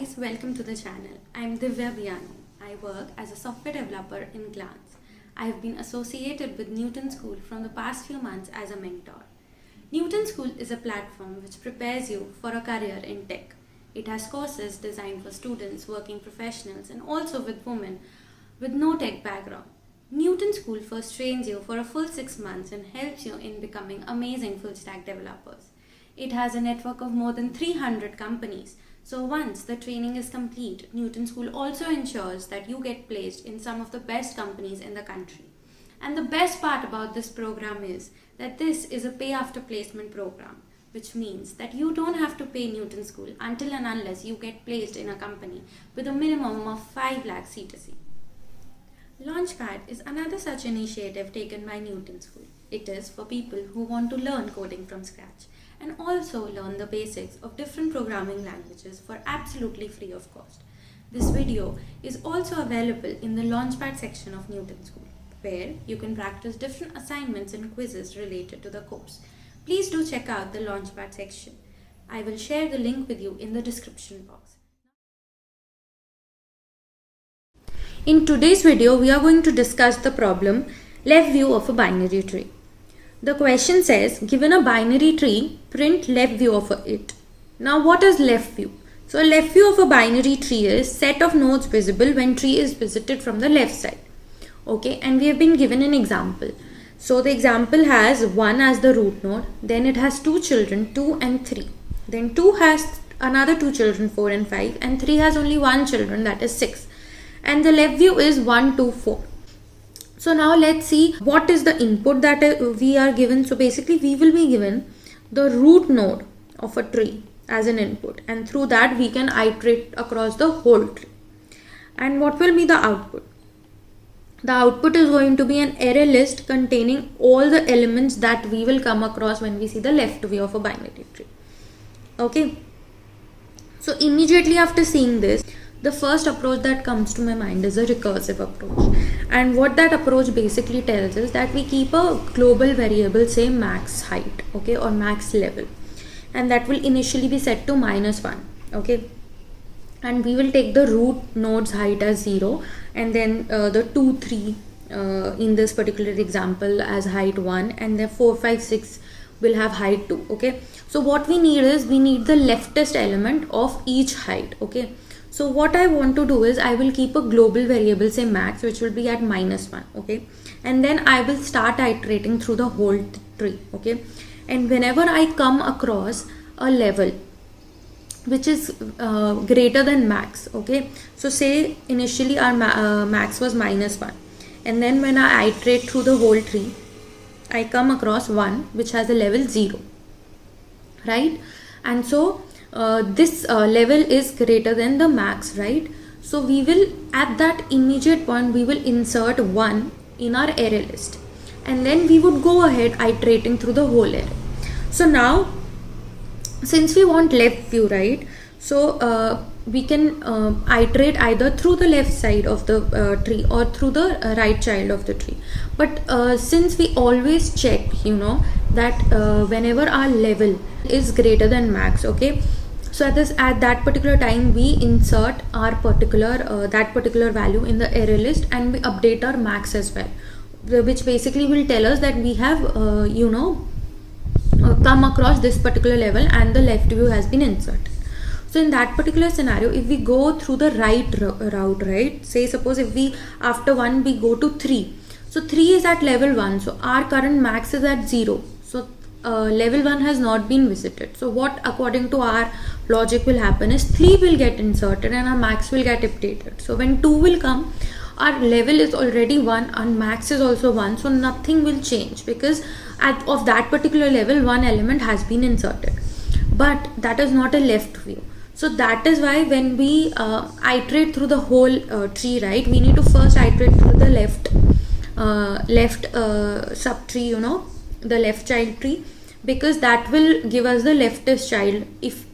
guys, welcome to the channel. I'm Divya Biano. I work as a software developer in Glance. I have been associated with Newton School from the past few months as a mentor. Newton School is a platform which prepares you for a career in tech. It has courses designed for students, working professionals, and also with women with no tech background. Newton School first trains you for a full 6 months and helps you in becoming amazing full stack developers. It has a network of more than 300 companies. So once the training is complete, Newton School also ensures that you get placed in some of the best companies in the country. And the best part about this program is that this is a pay after placement program, which means that you don't have to pay Newton School until and unless you get placed in a company with a minimum of 5 lakh C2C. Launchpad is another such initiative taken by Newton School. It is for people who want to learn coding from scratch and also learn the basics of different programming languages for absolutely free of cost. This video is also available in the Launchpad section of Newton School, where you can practice different assignments and quizzes related to the course. Please do check out the Launchpad section. I will share the link with you in the description box. In today's video, we are going to discuss the problem left view of a binary tree. The question says, given a binary tree, print left view of it. Now what is left view? So a left view of a binary tree is set of nodes visible when tree is visited from the left side. Okay, and we have been given an example. So the example has 1 as the root node, then it has 2 children, 2 and 3. Then 2 has another 2 children, 4 and 5, and 3 has only 1 children, that is 6. And the left view is 1, 2, 4. So now let's see what is the input that we are given. So basically we will be given the root node of a tree as an input, and through that we can iterate across the whole tree. And what will be the output? The output is going to be an array list containing all the elements that we will come across when we see the left view of a binary tree. Okay. So immediately after seeing this, the first approach that comes to my mind is a recursive approach. And what that approach basically tells is that we keep a global variable, say max height, okay, or max level. And that will initially be set to -1, okay. And we will take the root node's height as 0, and then the 2, 3 in this particular example as height 1, and then 4, 5, 6 will have height 2, okay. So what we need is, we need the leftist element of each height, okay. So what I want to do is, I will keep a global variable, say max, which will be at -1, okay. And then I will start iterating through the whole tree, okay. And whenever I come across a level which is greater than max, okay. So say initially our max was -1, and then when I iterate through the whole tree, I come across 1 which has a level 0, right? And so this level is greater than the max, right? So we will, at that immediate point, we will insert 1 in our array list, and then we would go ahead iterating through the whole array. So now, since we want left view, right? So we can iterate either through the left side of the tree or through the right child of the tree. But since we always check, that whenever our level is greater than max, okay. So at that particular time, we insert our that particular value in the array list, and we update our max as well, which basically will tell us that we have come across this particular level and the left view has been inserted. So in that particular scenario, if we go through the right route, right, say suppose if we after 1 we go to 3, so 3 is at level 1, so our current max is at 0, so level 1 has not been visited. So what according to our logic will happen is 3 will get inserted and our max will get updated. So when 2 will come, our level is already 1 and max is also 1, so nothing will change, because of that particular level 1 element has been inserted. But that is not a left view. So that is why when we iterate through the whole tree, right, we need to first iterate through the left subtree, the left child tree, because that will give us the leftist child if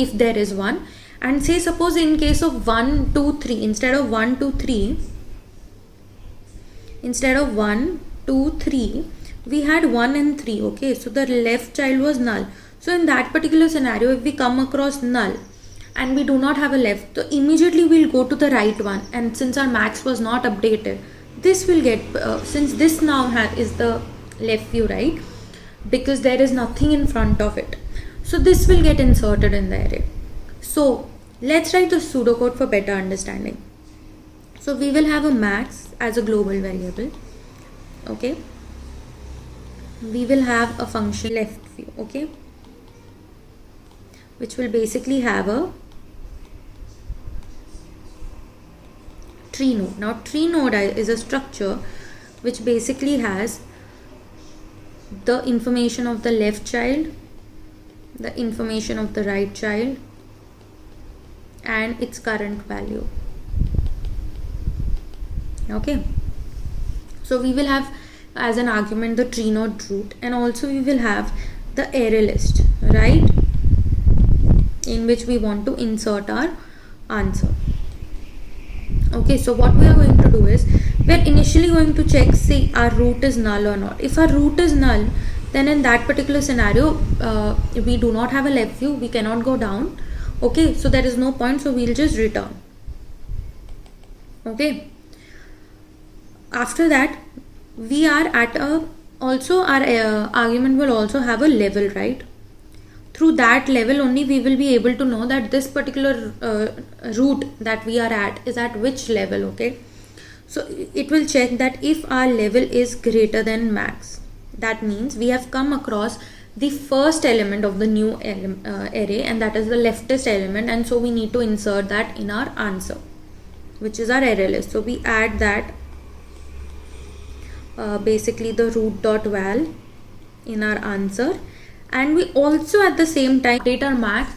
if there is one. And say suppose in case of 1, 2, 3, instead of 1, 2, 3, we had 1 and 3, okay. So the left child was null. So in that particular scenario, if we come across null, and we do not have a left, so immediately we'll go to the right one, and since our max was not updated, this will get since this now is the left view, right, because there is nothing in front of it, so this will get inserted in the array. So let's write the pseudocode for better understanding. So we will have a max as a global variable, okay. We will have a function left view, okay, which will basically have a tree node. Now tree node is a structure which basically has the information of the left child, the information of the right child, and its current value, okay. So we will have as an argument the tree node root, and also we will have the array list, right, in which we want to insert our answer. Okay, so what we are going to do is we are initially going to check, see our root is null or not. If our root is null, then in that particular scenario we do not have a left view, we cannot go down, okay, so there is no point, so we'll just return, okay. After that, we are at a, also our argument will also have a level, right. Through that level only we will be able to know that this particular root that we are at is at which level, okay. So it will check that if our level is greater than max, that means we have come across the first element of the new array, and that is the leftist element, and so we need to insert that in our answer, which is our array list. So we add that basically the root dot val in our answer, and we also at the same time update our max,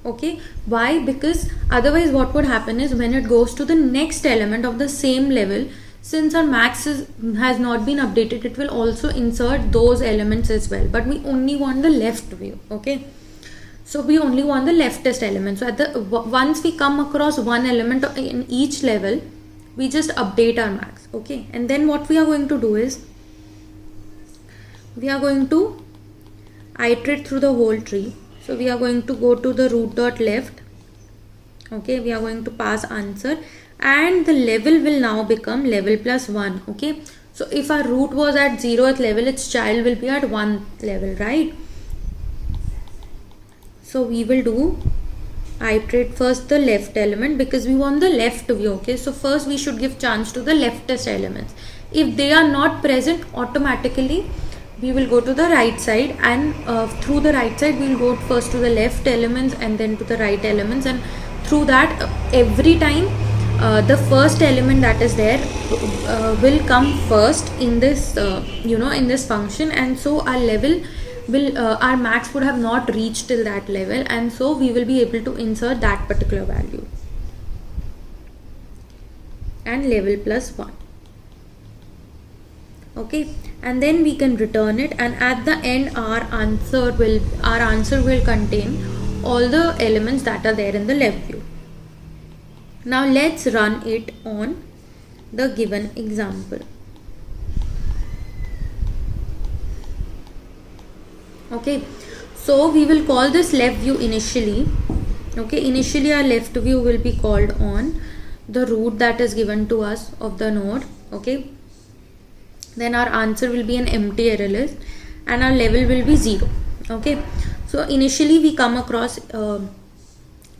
okay. Why? Because otherwise what would happen is when it goes to the next element of the same level, since our max has not been updated, it will also insert those elements as well, but we only want the left view, okay. So we only want the leftist element. So at the once we come across one element in each level, we just update our max, okay. And then what we are going to do is we are going to iterate through the whole tree. So we are going to go to the root dot left, okay. We are going to pass answer, and the level will now become level plus 1, okay. So if our root was at 0th level, its child will be at 1 level, right. So we will do iterate first the left element because we want the left view, okay. So first we should give chance to the leftist elements. If they are not present, automatically we will go to the right side, and through the right side we will go first to the left elements and then to the right elements, and through that every time the first element that is there will come first in this in this function, and so our level will our max would have not reached till that level, and so we will be able to insert that particular value and level plus 1, okay. And then we can return it, and at the end our answer will contain all the elements that are there in the left view. Now let's run it on the given example. Okay, so we will call this left view initially, okay. Initially our left view will be called on the root that is given to us of the node, okay. Then our answer will be an empty array list, and our level will be 0, okay. So initially we come across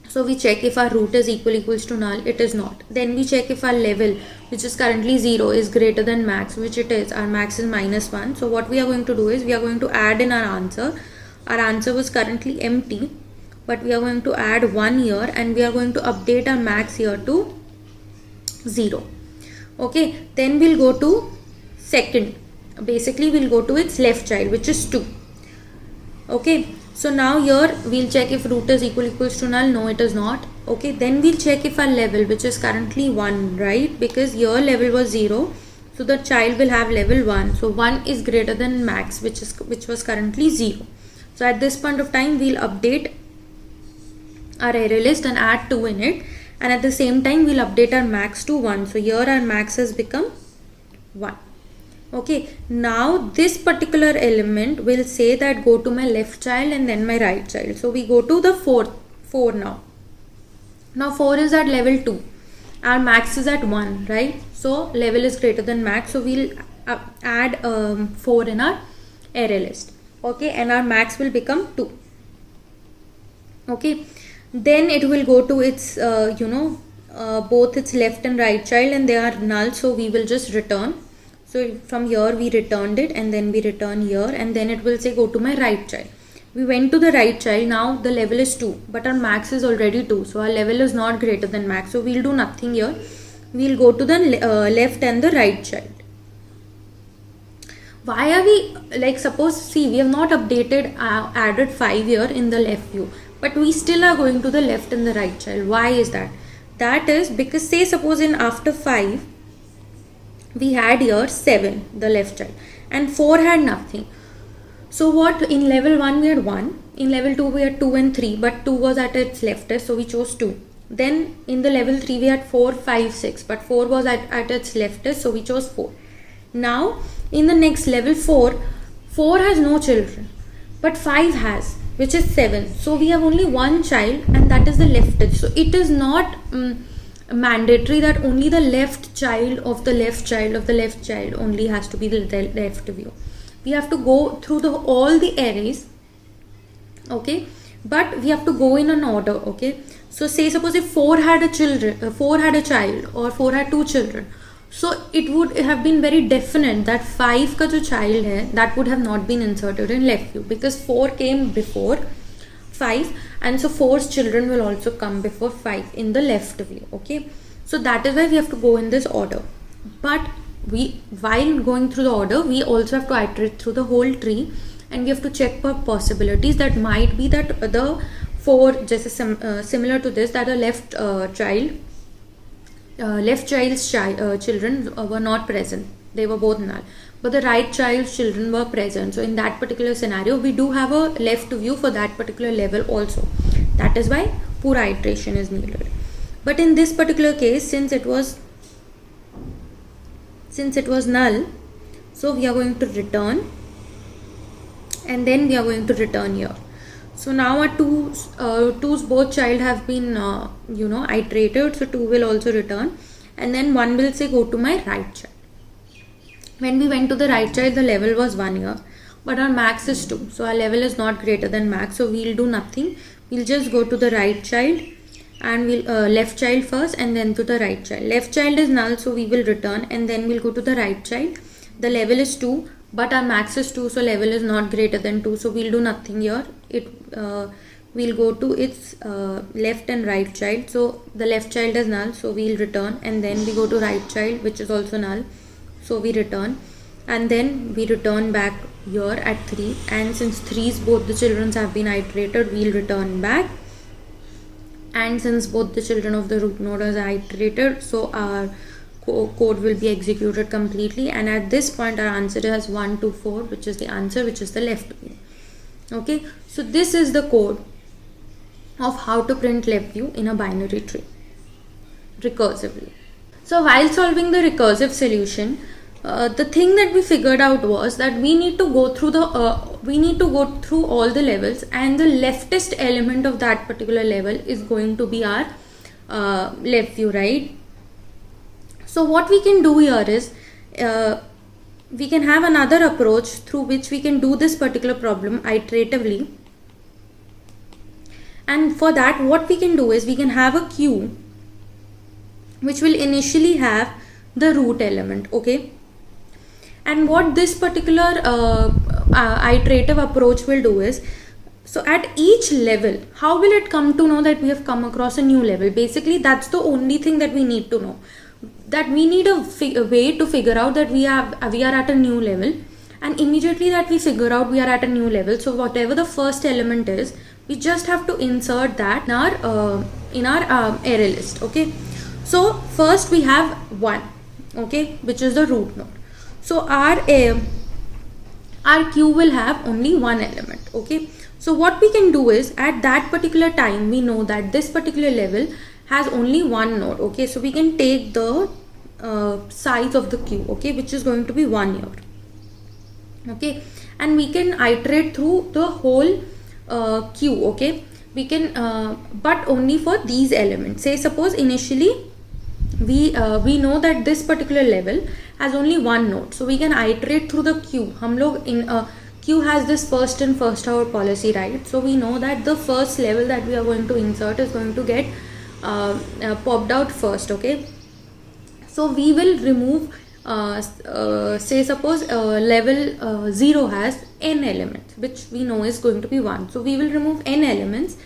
so we check if our root is equals to null, it is not. Then we check if our level, which is currently 0, is greater than max, which it is. Our max is -1. So what we are going to do is we are going to add in our answer. Our answer was currently empty, but we are going to add 1 here, and we are going to update our max here to 0, okay. Then we'll go to second, basically we'll go to its left child, which is 2, okay. So now here we'll check if root is equals to null. No, it is not, okay. Then we'll check if our level, which is currently 1, right, because your level was 0, so the child will have level 1. So 1 is greater than max, which was currently 0. So at this point of time we'll update our array list and add 2 in it, and at the same time we'll update our max to 1. So here our max has become 1, okay. Now this particular element will say that go to my left child and then my right child. So we go to the 4 now, Now 4 is at level 2. Our max is at 1, right? So level is greater than max. So we'll add 4 in our array list. Okay, and our max will become 2. Okay, then it will go to its both its left and right child, and they are null, so we will just return. So from here we returned it, and then we return here, and then it will say go to my right child. We went to the right child. Now the level is 2, but our max is already 2, so our level is not greater than max, so we'll do nothing here. We'll go to the left and the right child. Why are we, like, suppose, see, we have not updated added 5 here in the left view, but we still are going to the left and the right child. Why is that? That is because, say, suppose in after 5 we had here 7, the left child, and 4 had nothing. So what, in level 1 we had 1, in level 2 we had 2 and 3, but 2 was at its leftest, so we chose 2. Then in the level 3 we had 4, 5, 6, but 4 was at its leftest, so we chose 4. Now in the next level 4 has no children, but 5 has, which is 7. So we have only one child, and that is the leftist. So it is not mandatory that only the left child of the left child of the left child only has to be the left view. We have to go through all the arrays, okay, but we have to go in an order, okay. So say, suppose if 4 had a child, or 4 had 2 children, so it would have been very definite that 5 ka jo child hai, that would have not been inserted in left view, because 4 came before 5, and so 4's children will also come before 5 in the left view, okay. So that is why we have to go in this order. But while going through the order, we also have to iterate through the whole tree, and we have to check for possibilities that might be that the 4, just similar to this, that a left child's children were not present. They were both null, but the right child's children were present. So in that particular scenario, we do have a left view for that particular level also. That is why pura iteration is needed. But in this particular case, since it was null, so we are going to return, and then we are going to return here. So now our two's both child have been iterated, so 2 will also return, and then 1 will say go to my right child. When we went to the right child, the level was 1 here, but our max is 2, so our level is not greater than max, so we'll do nothing. We'll just go to the right child, and we'll left child first, and then to the right child. Left child is null, so we will return, and then we'll go to the right child. The level is 2, but our max is 2, so level is not greater than 2, so we'll do nothing here. We'll go to its left and right child. So the left child is null, so we'll return, and then we go to right child, which is also null, so we return, and then we return back here at 3, and since 3's both the children have been iterated, we'll return back. And since both the children of the root node are iterated, so our code will be executed completely, and at this point our answer is 1, 2, 4, which is the answer, which is the left view. Okay, so this is the code of how to print left view in a binary tree recursively. So while solving the recursive solution, the thing that we figured out was that we need to go through all the levels, and the leftist element of that particular level is going to be our left view, right? So what we can do here is we can have another approach through which we can do this particular problem iteratively, and for that what we can do is we can have a queue which will initially have the root element, okay. And what this particular iterative approach will do is, so at each level, how will it come to know that we have come across a new level? Basically, that's the only thing that we need to know. That we need a way to figure out that we are at a new level, and immediately that we figure out we are at a new level, so whatever the first element is, we just have to insert that in our array list, okay. So first we have 1, okay, which is the root node. So our queue will have only one element, okay. So what we can do is, at that particular time, we know that this particular level has only one node, okay. So we can take the size of the queue, okay, which is going to be 1 here, okay, and we can iterate through the whole queue, okay, we can but only for these elements. Say suppose initially we know that this particular level has only one node, so we can iterate through the queue. हम लोग in queue has this first in first out policy, right? So we know that the first level that we are going to insert is going to get popped out first. Okay, so we will remove say suppose level 0 has n elements, which we know is going to be 1. So we will remove n elements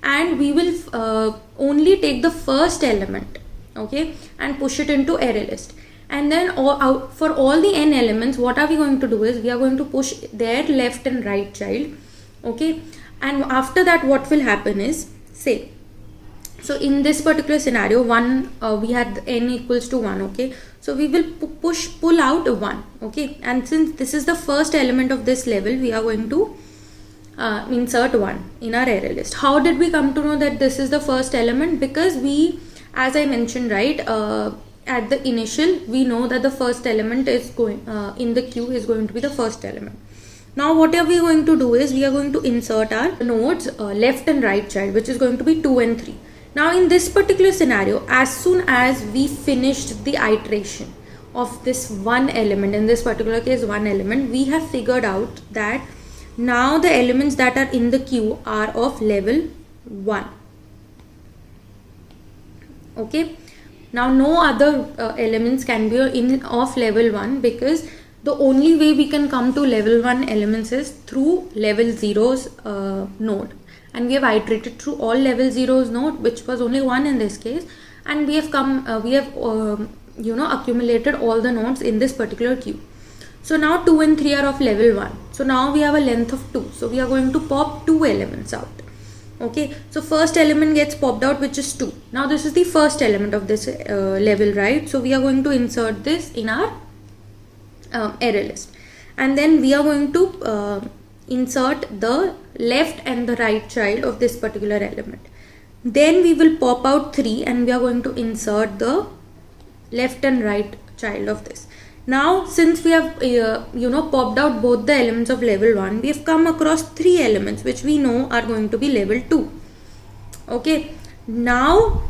and we will only take the first element, okay, and push it into array list. And then for all the n elements, what are we going to do is we are going to push their left and right child, okay. And after that what will happen is, say, so in this particular scenario, we had n equals to 1, okay. So we will pull out 1, okay. And since this is the first element of this level, we are going to insert 1 in our array list. How did we come to know that this is the first element? Because we, as I mentioned, right, at the initial, we know that the first element is going in the queue is going to be the first element. Now what are we going to do is we are going to insert our nodes left and right child, which is going to be 2 and 3. Now in this particular scenario, as soon as we finished the iteration of this one element, in this particular case one element, we have figured out that now the elements that are in the queue are of level 1, okay. Now no other elements can be of level 1, because the only way we can come to level 1 elements is through level 0's node. And we have iterated through all level 0's node, which was only 1 in this case, and we have accumulated all the nodes in this particular queue. So now 2 and 3 are of level 1. So now we have a length of 2. So we are going to pop 2 elements out. Okay, so first element gets popped out, which is 2. Now this is the first element of this level, right? So we are going to insert this in our array list, and then we are going to insert the left and the right child of this particular element. Then we will pop out 3 and we are going to insert the left and right child of this. Now since we have popped out both the elements of level 1, we have come across 3 elements which we know are going to be level 2. Okay, now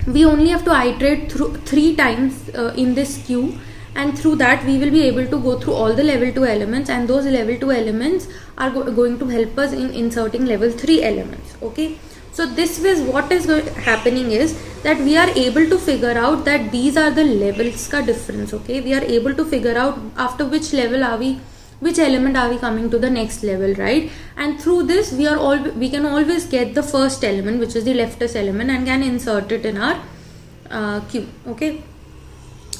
we only have to iterate through 3 times in this queue, and through that we will be able to go through all the level 2 elements, and those level 2 elements are going to help us in inserting level 3 elements. Okay, so this is what is happening is that we are able to figure out that these are the levels ka difference. Okay, we are able to figure out after which level are we, which element are we coming to the next level, right? And through this we can always get the first element, which is the leftist element, and can insert it in our queue. Okay,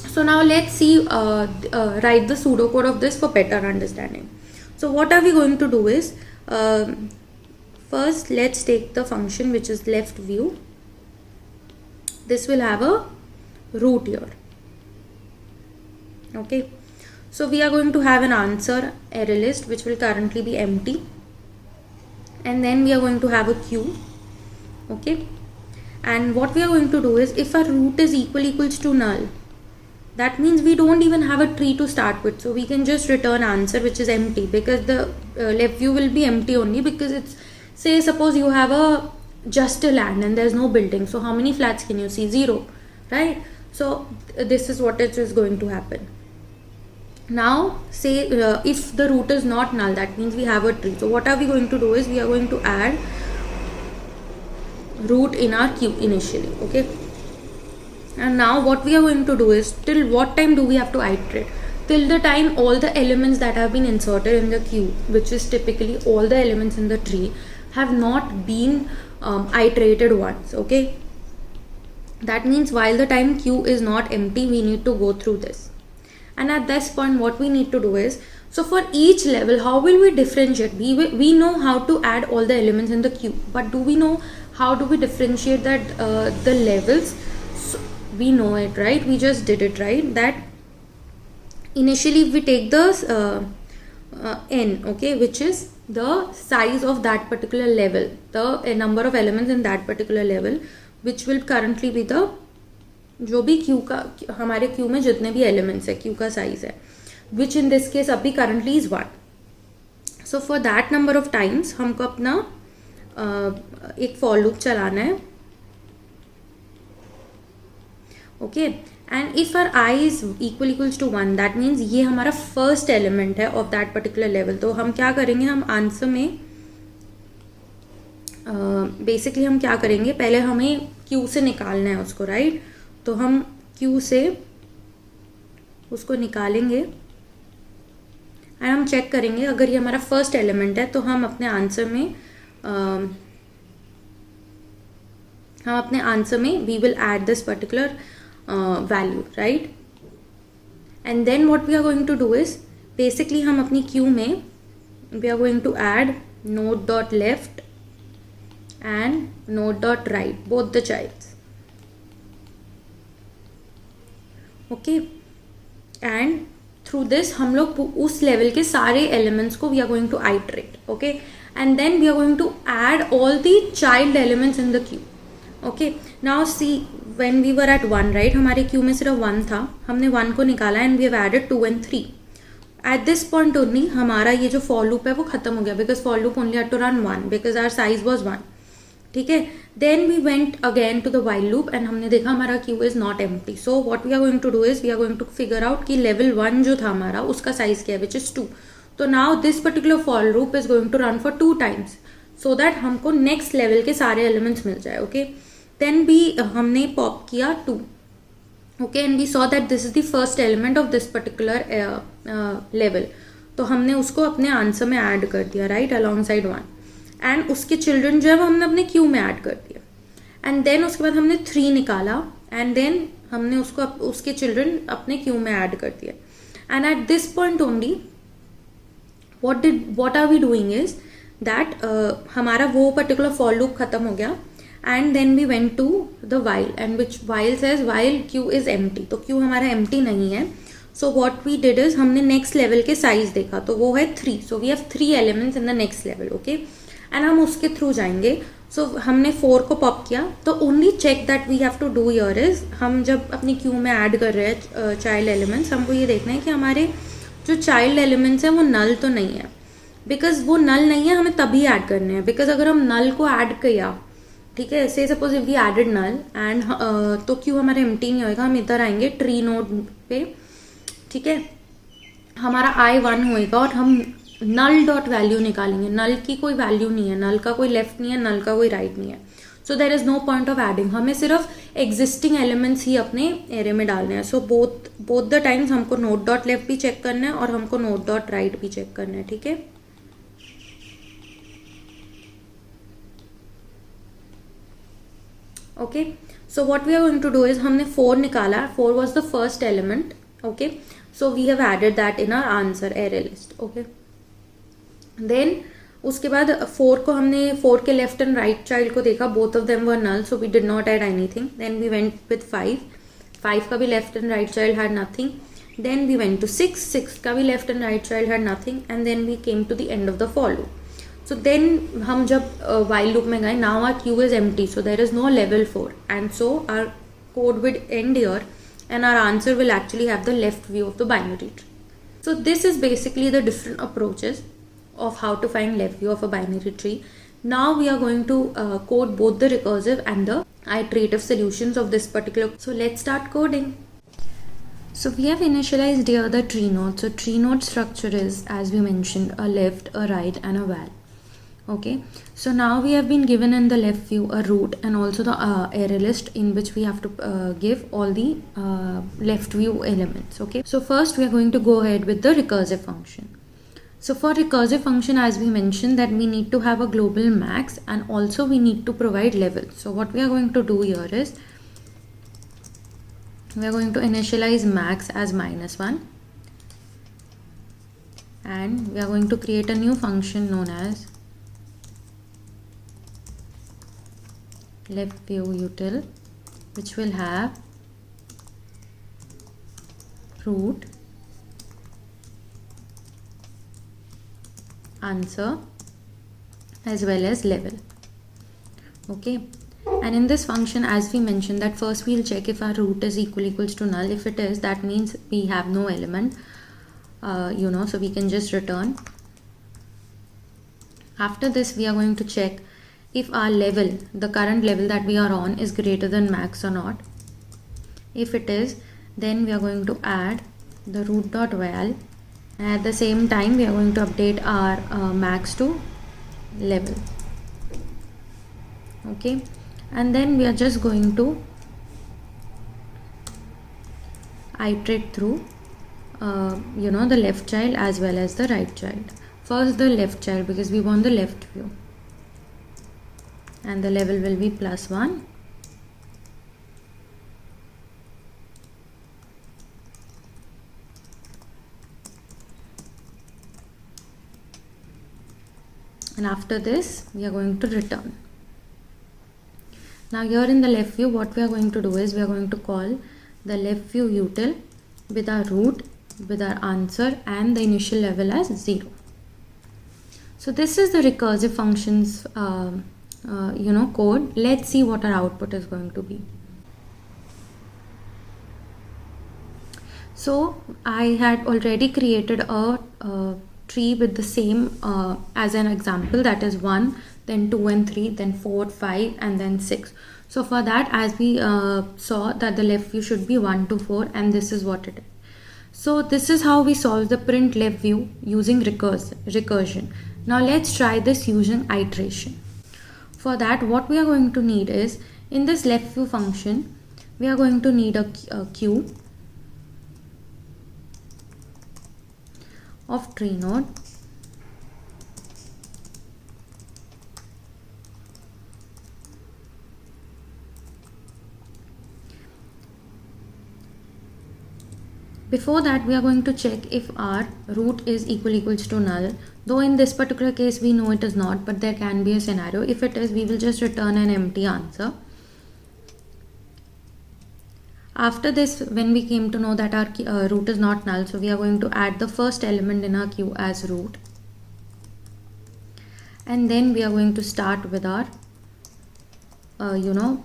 so now let's see write the pseudocode of this for better understanding. So what are we going to do is first let's take the function which is left view. This will have a root here. Okay, so we are going to have an answer array list which will currently be empty, and then we are going to have a queue. Okay, and what we are going to do is, if our root is equals to null, that means we don't even have a tree to start with, so we can just return answer which is empty, because the left view will be empty only because it's, say suppose you have just a land and there's no building, so how many flats can you see? 0, right? So this is what it is going to happen. Now say if the root is not null, that means we have a tree. So what are we going to do is we are going to add root in our queue initially. Okay, and now what we are going to do is, till what time do we have to iterate? Till the time all the elements that have been inserted in the queue, which is typically all the elements in the tree, have not been iterated once. Okay, that means while the time queue is not empty, we need to go through this. And at this point what we need to do is, so for each level, how will we differentiate? We know how to add all the elements in the queue, but do we know how do we differentiate that the levels? So we know it, right? We just did it, right? That initially we take the n, okay, which is the size of that particular level, the number of elements in that particular level, which will currently be the, जो भी Q का, हमारे Q में जितने भी elements है, Q का size है, विच इन दिस केस अभी currently is 1. So for that number of times हमको अपना एक फॉर लूप चलाना है. Okay, and if R I is equals to 1, that means ये हमारा फर्स्ट एलिमेंट है ऑफ दैट पर्टिकुलर लेवल. तो हम क्या करेंगे, हम आंसर में बेसिकली हम क्या करेंगे, पहले हमें क्यू से निकालना है उसको, राइट. तो हम क्यू से उसको निकालेंगे एंड हम चेक करेंगे. अगर ये हमारा फर्स्ट एलिमेंट है तो हम अपने आंसर में we will add this particular value, right. And then what we are going to do is, basically हम अपनी क्यू में we are going to add node dot left and node dot right, both the childs. Okay, and through this हम लोग उस level के सारे elements को we are going to iterate. Okay, and then we are going to add all the child elements in the queue. Okay, now see when we were at 1, right, हमारे Q में सिर्फ 1 था, हमने 1 को निकाला and we have added 2 and 3. At this point only हमारा ये जो for loop है वो खत्म हो गया, because for loop only had to run 1 because our size was 1. ठीक है. Then we went again to the while loop and हमने देखा हमारा queue is not empty. So what we are going to do is we are going to figure out कि level 1 जो था हमारा उसका साइज क्या है, विच इज 2. तो now this particular for loop is going to run for 2 times so that हमको next level के सारे एलिमेंट्स मिल जाए. ओके, देन भी हमने पॉप किया 2. Okay, and we saw that this is the first element of this particular level. तो हमने उसको अपने आंसर में ऐड कर दिया, राइट, अलॉन्ग साइड 1. एंड उसके चिल्ड्रन जो है वो हमने अपने क्यू में ऐड कर दिया. एंड देन उसके बाद हमने 3 निकाला एंड देन हमने उसको उसके चिल्ड्रन अपने क्यू में ऐड कर दिया. And at this point only what are we doing is that हमारा वो पर्टिकुलर फॉर लूप खत्म हो गया. And then we went to the while and which while says while queue is empty. तो queue हमारा empty नहीं है. So what we did is हमने नेक्स्ट लेवल के साइज देखा, तो वो है 3. So we have 3 elements in the next level. Okay, and हम उसके थ्रू जाएंगे. सो हमने 4 को पॉप किया. तो only check that we have to do here is, हम जब अपनी क्यू में ऐड कर रहे हैं चाइल्ड एलिमेंट्स, हमको ये देखना है कि हमारे जो चाइल्ड एलिमेंट्स हैं वो नल तो नहीं है. बिकॉज वो नल नहीं है हमें तभी ऐड करने हैं. बिकॉज अगर हम नल को ऐड किया, ठीक है, say suppose if we added null and तो क्यू हमारा एम्प्टी नहीं होएगा. हम इधर आएंगे ट्री नोड पे, ठीक है, हमारा I1 होएगा और हम नल डॉट वैल्यू निकालेंगे. नल की कोई वैल्यू नहीं है, नल का कोई लेफ्ट नहीं है, नल का कोई राइट नहीं है. So there is no point of adding. हमें सिर्फ एग्जिस्टिंग एलिमेंट्स ही अपने एरे में डालने हैं. सो बोथ द टाइम्स हमको नोट डॉट लेफ्ट भी चेक करना है और हमको नोट डॉट राइट भी चेक करना है. ठीक है, okay. So what we are going to do is हमने 4 निकाला. 4 was the first element. Okay, so we have added that in our answer array list. Okay, then उसके बाद 4 को हमने 4 के लेफ्ट एंड राइट चाइल्ड को देखा, both of them were null, so we did not add anything. Then we went with 5 का भी left and right child had nothing. Then we went to 6 का भी left and right child had nothing. And then we came to the end of the for loop. So then हम जब while loop में गए, now our queue is empty, so there is no level 4 and so our code will end here and our answer will actually have the left view of the binary tree. So this is basically the different approaches of how to find left view of a binary tree. Now we are going to code both the recursive and the iterative solutions of this particular. So let's start coding. So we have initialized here the tree node. So tree node structure is, as we mentioned, a left, a right and a val. Okay, so now we have been given in the left view a root and also the array list in which we have to give all the left view elements. Okay, so first we are going to go ahead with the recursive function. So for recursive function, as we mentioned, that we need to have a global max and also we need to provide levels. So what we are going to do here is we are going to initialize max as -1 and we are going to create a new function known as left view util, which will have root, answer as well as level. Okay, and in this function, as we mentioned, that first we'll check if our root is equals to null. If it is, that means we have no element, so we can just return. After this we are going to check if our level, the current level that we are on, is greater than max or not. If it is, then we are going to add the root.val, and at the same time we are going to update our max to level. Okay, and then we are just going to iterate through the left child as well as the right child. First the left child, because we want the left view, and the level will be +1. And after this we are going to return. Now here in the left view, what we are going to do is we are going to call the left view util with our root, with our answer, and the initial level as 0. So this is the recursive functions code. Let's see what our output is going to be. So I had already created a tree with the same as an example, that is 1, then 2 and 3, then 4, 5, and then 6. So for that, as we saw that the left view should be 1 to 4, and this is what it is. So this is how we solve the print left view using recursion. Now let's try this using iteration. For that, what we are going to need is, in this left view function, we are going to need a queue of tree node, before that we are going to check if our root is equals to null, though in this particular case we know it is not, but there can be a scenario. If it is, we will just return an empty answer. After this, when we came to know that our root is not null, so we are going to add the first element in our queue as root, and then we are going to start with our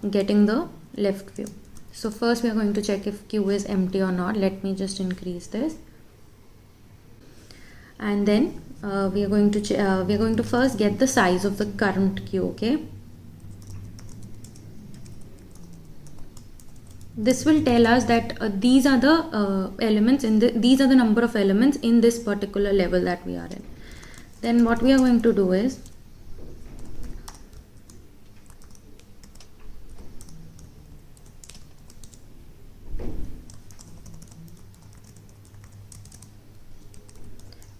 getting the left view. So first we are going to check if queue is empty or not. Let me just increase this, and then we are going to first get the size of the current queue. Okay, this will tell us that these are the elements these are the number of elements in this particular level that we are in. Then what we are going to do is,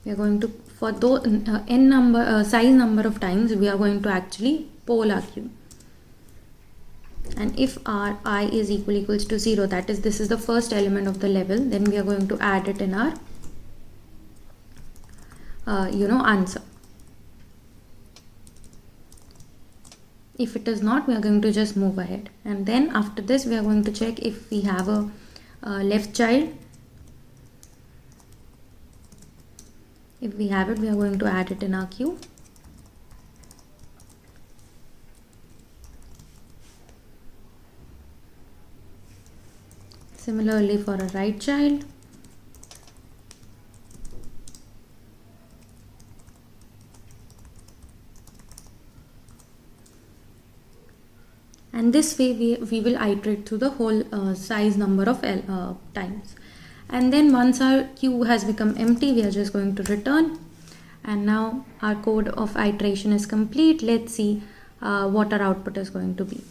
we are going to, for size number of times, we are going to actually poll our queue. And if our I is equals to 0, that is, this is the first element of the level, then we are going to add it in our answer. If it is not, we are going to just move ahead, and then after this we are going to check if we have a left child. If we have it, we are going to add it in our queue. Similarly for a right child. And this way we will iterate through the whole size number of times. And then once our queue has become empty, we are just going to return. And now our code of iteration is complete. Let's see what our output is going to be.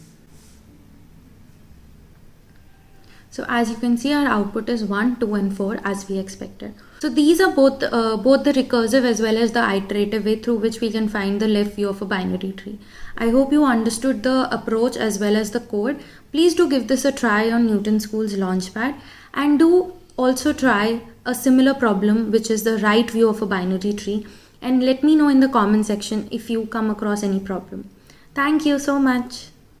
So as you can see, our output is 1, 2 and 4 as we expected. So these are both the recursive as well as the iterative way through which we can find the left view of a binary tree. I hope you understood the approach as well as the code. Please do give this a try on Newton School's Launchpad, and do also try a similar problem, which is the right view of a binary tree, and let me know in the comment section if you come across any problem. Thank you so much.